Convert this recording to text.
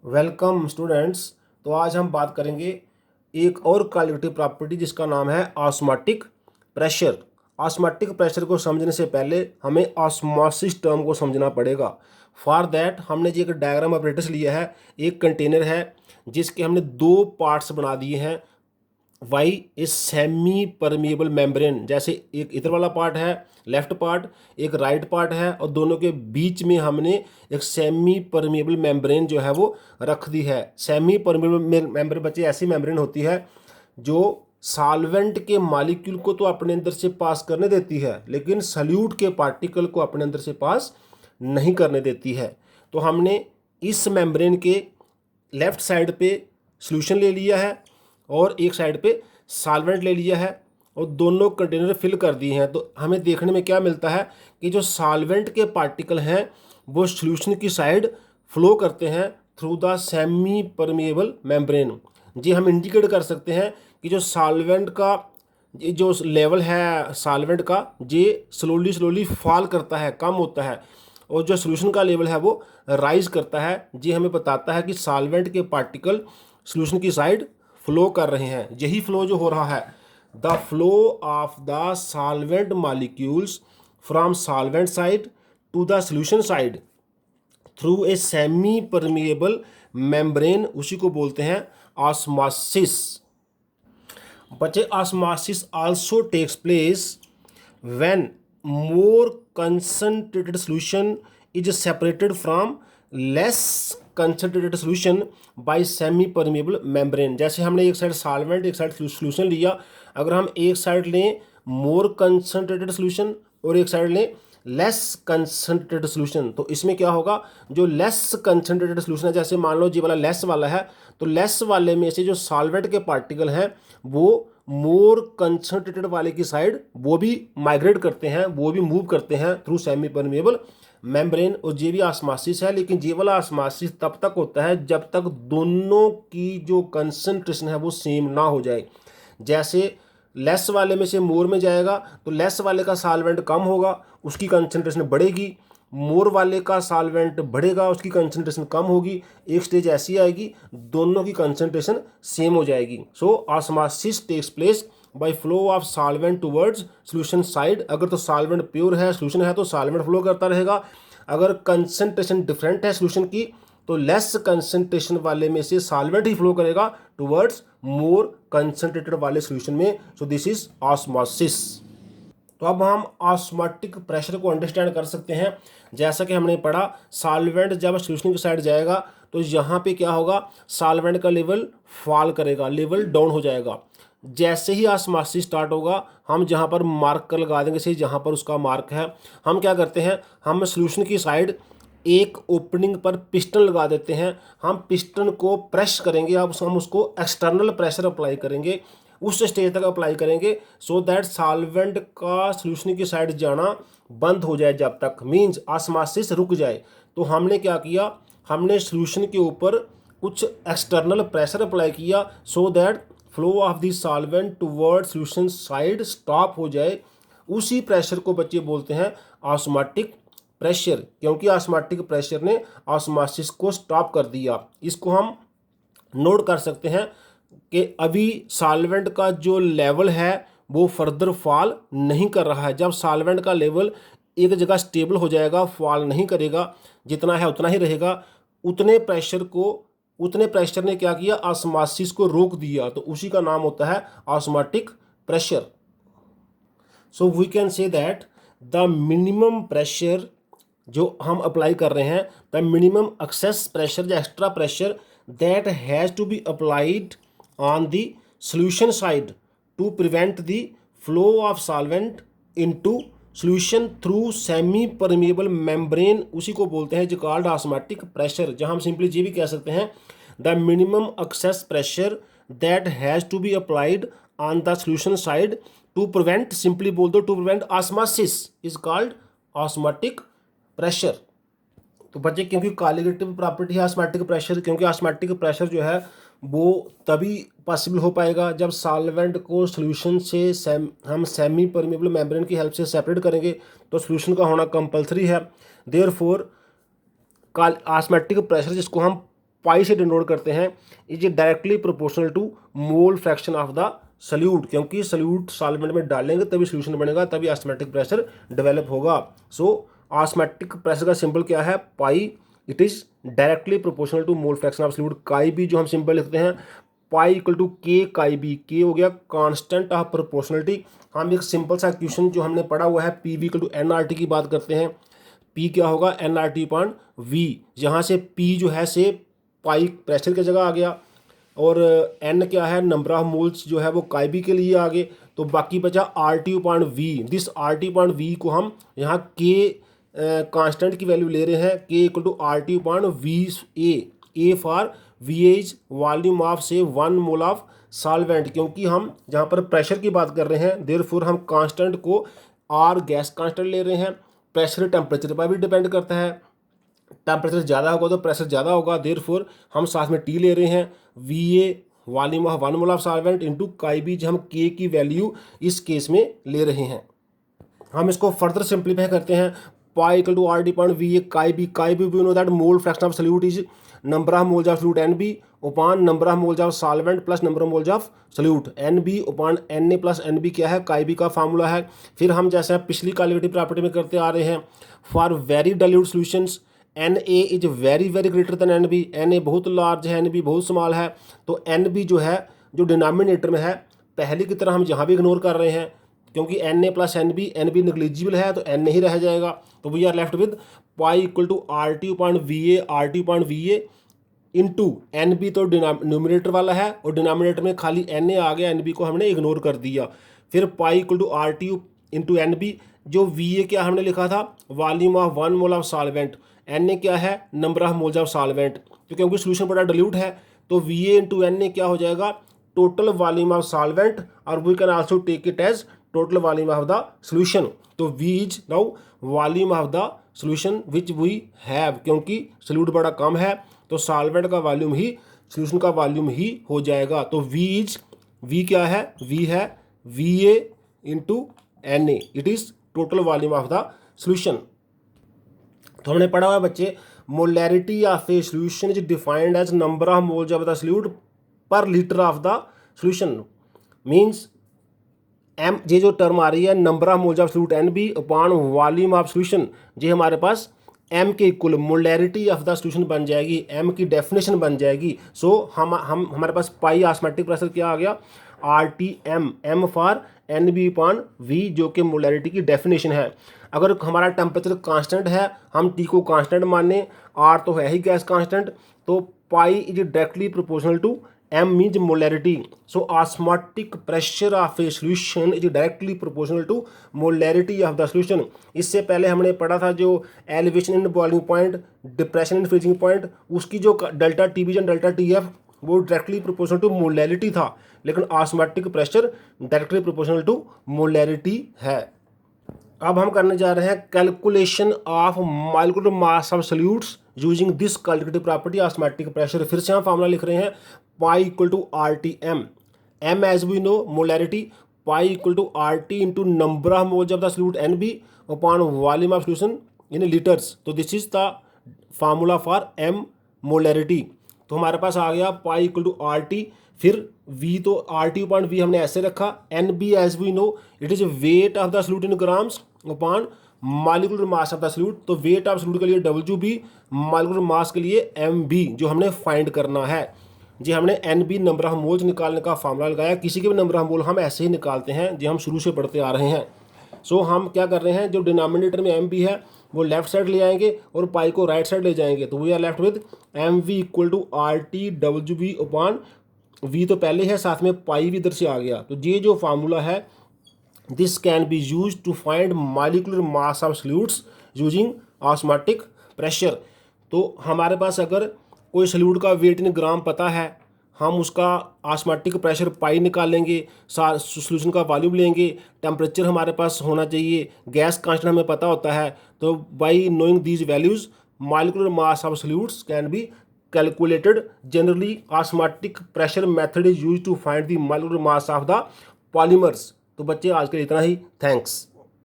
Welcome students. तो आज हम बात करेंगे एक और क्वालिटेटिव प्रॉपर्टी जिसका नाम है ऑस्मोटिक प्रेशर। ऑस्मोटिक प्रेशर को समझने से पहले हमें ऑस्मोसिस टर्म को समझना पड़ेगा। फॉर दैट हमने जी एक डायग्राम ऑपरेटर्स लिया है। एक कंटेनर है जिसके हमने दो पार्ट्स बना दिए हैं। Why is semi permeable membrane, जैसे एक इधर वाला पार्ट है लेफ्ट पार्ट, एक राइट पार्ट है, और दोनों के बीच में हमने एक सेमी परमिएबल मेम्ब्रेन जो है वो रख दी है। सेमी परमिएबल मेम्ब्रेन बच्चे ऐसी मेम्ब्रेन होती है जो सॉल्वेंट के मॉलिक्यूल को तो अपने अंदर से पास करने देती है, लेकिन सल्यूट के पार्टिकल को अपने अंदर से पास नहीं करने देती है। तो हमने इस मेम्ब्रेन के लेफ्ट साइड पे सॉल्यूशन ले लिया है और एक साइड पे सॉल्वेंट ले लिया है और दोनों कंटेनर फिल कर दिए हैं। तो हमें देखने में क्या मिलता है कि जो सॉल्वेंट के पार्टिकल हैं वो सॉल्यूशन की साइड फ्लो करते हैं through the semi permeable membrane. जी हम इंडिकेट कर सकते हैं कि जो सॉल्वेंट का ये जो लेवल है सॉल्वेंट का ये स्लोली स्लोली फॉल करता है, कम होता है, और जो सॉल्यूशन का लेवल है वो राइज करता है। ये हमें बताता है कि सॉल्वेंट के पार्टिकल सॉल्यूशन की साइड फ्लो कर रहे हैं। यही फ्लो जो हो रहा है, the flow of the solvent molecules from solvent side to the solution side through a semi permeable membrane, उसी को बोलते हैं ऑस्मोसिस। बच्चे osmosis also takes place when more concentrated solution is separated from less concentrated solution by semi permeable membrane। जैसे हमने एक side solvent एक side solution लिया, अगर हम एक साइड लें मोर कंसनट्रेटेड सॉल्यूशन और एक साइड लें लेस कंसनट्रेटेड सॉल्यूशन, तो इसमें क्या होगा, जो लेस कंसनट्रेटेड सॉल्यूशन है, जैसे मान लो जी वाला लेस वाला है, तो लेस वाले में से जो सॉल्वेंट के पार्टिकल हैं वो मोर कंसनट्रेटेड वाले की साइड वो भी माइग्रेट करते हैं, वो भी मूव करते हैं थ्रू सेमी परमिएबल मेम्ब्रेन। और ये भी ऑस्मोसिस है, लेकिन ये वाला ऑस्मोसिस तब तक होता है जब तक दोनों की जो कंसंट्रेशन है वो सेम ना हो जाए। जैसे लेस वाले में से मोर में जाएगा तो लेस वाले का सॉल्वेंट कम होगा, उसकी कंसंट्रेशन बढ़ेगी, मोर वाले का सॉल्वेंट बढ़ेगा, उसकी कंसंट्रेशन कम होगी। एक स्टेज ऐसी आएगी दोनों की कंसंट्रेशन सेम हो जाएगी। So osmosis takes place by flow of solvent towards solution side. अगर तो सॉल्वेंट प्योर है, सॉल्यूशन है, तो सॉल्वेंट फ्लो करता रहेगा। अगर कंसंट्रेशन डिफरेंट है सॉल्यूशन की तो लेस कंसंट्रेशन वाले में से सॉल्वेंट ही फ्लो करेगा टुवर्ड्स मोर कंसंट्रेटेड वाले सॉल्यूशन में। So this is osmosis. तो अब हम ऑस्मोटिक प्रेशर को अंडरस्टैंड कर सकते हैं। जैसा कि हमने पढ़ा, सॉल्वेंट जब सॉल्यूशन की साइड जाएगा तो यहाँ पे क्या होगा, सॉल्वेंट का लेवल फॉल करेगा, लेवल डाउन हो जाएगा। जैसे ही ऑस्मोसिस स्टार्ट होगा हम जहाँ पर मार्कर लगा देंगे, से जहाँ पर उसका मार्क है, हम क्या करते हैं, हम सॉल्यूशन की साइड एक ओपनिंग पर पिस्टन लगा देते हैं। हम पिस्टन को प्रेस करेंगे, अब हम उसको एक्सटर्नल प्रेशर अप्लाई करेंगे, उस स्टेज तक अप्लाई करेंगे सो दैट सॉल्वेंट का सॉल्यूशन की साइड जाना बंद हो जाए, जब तक मींस ऑस्मोसिस रुक जाए। तो हमने क्या किया, हमने सॉल्यूशन के ऊपर कुछ एक्सटर्नल प्रेशर अप्लाई किया so that flow of the solvent toward solution side stop हो जाए। उसी प्रेशर को बच्चे बोलते हैं ऑस्मोटिक प्रेशर, क्योंकि ऑस्मोटिक प्रेशर ने ऑस्मोसिस को स्टॉप कर दिया। इसको हम नोट कर सकते हैं कि अभी सॉल्वेंट का जो लेवल है वो फर्दर फॉल नहीं कर रहा है। जब सॉल्वेंट का लेवल एक जगह स्टेबल हो जाएगा, फॉल नहीं करेगा, जितना है उतना ही रहेगा, उतने प्रेशर ने क्या किया, ऑस्मोसिस को रोक दिया। तो उसी का नाम होता है osmotic pressure. So we can say that the minimum pressure जो हम अप्लाई कर रहे हैं, द मिनिमम एक्सेस प्रेशर या extra pressure that has to be applied on the solution side to prevent the flow of solvent into solution through semi permeable membrane, उसी को बोलते हैं जो कॉल्ड ऑस्मोटिक प्रेशर। जहां हम सिंपली ये भी कह सकते हैं the minimum excess pressure that has to be applied on the solution side to prevent, simply बोल दो, to prevent osmosis is called osmotic pressure. तो बच्चे क्योंकि क्वालिटेटिव प्रॉपर्टी है ऑस्मोटिक प्रेशर, क्योंकि ऑस्मोटिक प्रेशर जो है वो तभी पॉसिबल हो पाएगा जब सॉल्वेंट को सॉल्यूशन से हम सेमी परमिएबल मेम्ब्रेन की हेल्प से सेपरेट करेंगे, तो सॉल्यूशन का होना कंपलसरी है। देयरफॉर ऑस्मोटिक प्रेशर जिसको हम पाई से डिनोट करते हैं, is directly proportional to mole fraction of the solute, क्योंकि सल्यूट सॉल्वेंट में डालेंगे तभी सोल्यूशन बनेगा, तभी ऑस्मोटिक प्रेशर डेवलप होगा। सो ऑस्मोटिक प्रेशर का सिंबल क्या है, pi, it is directly proportional to mole fraction of solute. Chi B जो हम सिंबल लिखते हैं, पाई इक्वल टू के काई बी, के हो गया कांस्टेंट ऑफ प्रोपोर्शनलिटी। हम एक सिंपल सा क्वेश्चन जो हमने पढ़ा हुआ है P V equal to N R T की बात करते हैं। पी क्या होगा, N R T upon V, यहाँ से पी जो है से पाई प्रेशर की जगह आ गया, और एन क्या है, नंबर ऑफ मोल्स जो है वो काई बी के लिए आ गए, तो बाकी बचा R T upon V. This R T upon V को हम यहाँ के कांस्टेंट की वैल्यू ले रहे हैं, K equal to R T upon V A for V as volume of say 1 mole of solvent, क्योंकि हम जहाँ पर प्रेशर की बात कर रहे हैं देयरफॉर हम कांस्टेंट को आर गैस कांस्टेंट ले रहे हैं। प्रेशर टेम्परेचर पर भी डिपेंड करता है, टेम्परेचर ज़्यादा होगा तो प्रेशर ज़्यादा होगा, देयरफॉर हम साथ में टी ले रहे हैं, V A volume of 1 mole of solvent into काई बी, हम के की वैल्यू इस केस में ले रहे हैं। हम इसको फर्दर सिंप्लीफाई करते हैं, pi equal to R D point V A chi B we know that mole fraction of solute is number of moles of solute N B upon number of moles of solvent plus number of moles of solute, N B upon N A plus N B क्या है, काई B का formula है। फिर हम जैसे पिछली colligative property में करते आ रहे हैं, for very dilute solutions N A is very very greater than N B, N A बहुत लार्ज है, एन बी बहुत स्मॉल है, तो एन बी जो है जो डिनोमिनेटर में है पहले की तरह हम यहाँ भी इग्नोर कर रहे हैं, क्योंकि N A plus N B negligible है तो एन ही रह जाएगा, तो we are left with pi equal to R T upon V A, R T upon V A into N B, तो न्यूमिनेटर वाला है और डिनोमिनेटर में खाली एन ए आ गया, एन बी को हमने इग्नोर कर दिया। फिर pi equal to R T into N B, जो वी ए क्या हमने लिखा था, volume of 1 mole of solvent, N A क्या है, number of moles of solvent, तो क्योंकि सोल्यूशन बड़ा डाइल्यूट है तो V A into N A क्या हो जाएगा, टोटल वॉल्यूम ऑफ सॉल्वेंट, और we can also take it as total volume of the solution. तो V is now volume of the solution which we have, क्योंकि solute बड़ा कम है तो सॉल्वेंट का वॉल्यूम ही सोल्यूशन का वॉल्यूम ही हो जाएगा। तो वी क्या है, वी है V A into N A, it is total volume of the solution. तो हमने पढ़ा हुआ बच्चे, molarity of a solution is defined as number of moles of the solute per litre of the solution, means M ये जो term आ रही है number of moles of solute N B upon volume of solution, ये हमारे पास M के equal molarity of the solution बन जाएगी, एम की डेफिनेशन बन जाएगी। सो हम हमारे पास पाई ऑस्मोटिक प्रेशर क्या आ गया, R T M, M for N B upon V, जो कि मोलैरिटी की डेफिनेशन है। अगर हमारा टेम्परेचर कांस्टेंट है, हम टी को कांस्टेंट माने, आर तो है ही गैस कांस्टेंट, तो pi is directly proportional to M means molarity. So osmotic pressure of a solution is directly proportional to molarity of the solution. इससे पहले हमने पढ़ा था जो elevation in boiling point, depression in freezing point, उसकी जो delta T B and delta T F वो directly proportional to molarity था, लेकिन osmotic pressure directly proportional to molarity है। अब हम करने जा रहे हैं calculation of molecular mass of solutes using this colligative property osmotic pressure. फिर से हम फार्मूला लिख रहे हैं, pi equal to R T M, M as we no molarity, pi equal to R T into number of moles of the solute N B upon volume of solution in litres. तो this is the formula for M molarity. तो हमारे पास आ गया pi equal to R T, फिर v तो R T upon V हमने ऐसे रखा, N B as we know it is weight of the solute in grams upon molecular mass of the solute. तो वेट ऑफ सॉल्यूट के लिए W B, molecular mass के लिए M B जो हमने फाइंड करना है। जी हमने N B number of moles निकालने का फार्मूला लगाया, किसी के भी नंबर ऑफ मोल हम ऐसे ही निकालते हैं जो हम शुरू से पढ़ते आ रहे हैं। सो हम क्या कर रहे हैं, जो डिनोमिनेटर में एम बी है वो लेफ्ट साइड ले आएंगे और पाई को राइट साइड ले जाएंगे, तो we are left with M V equal to R T W B upon V तो पहले है, साथ में पाई भी इधर से आ गया। तो ये जो फार्मूला है this can be use to find molecular mass of solutes using osmotic pressure. तो हमारे पास अगर कोई सॉल्यूट का वेट इन ग्राम पता है, हम उसका ऑस्मोटिक प्रेशर पाई निकालेंगे, सॉल्यूशन का वॉल्यूम लेंगे, टेम्परेचर हमारे पास होना चाहिए, गैस कांस्टेंट हमें पता होता है, तो by knowing these values molecular mass of solutes can be calculated. Generally osmotic pressure method is used to find the molecular mass of the polymers. तो बच्चे आज के लिए इतना ही, थैंक्स।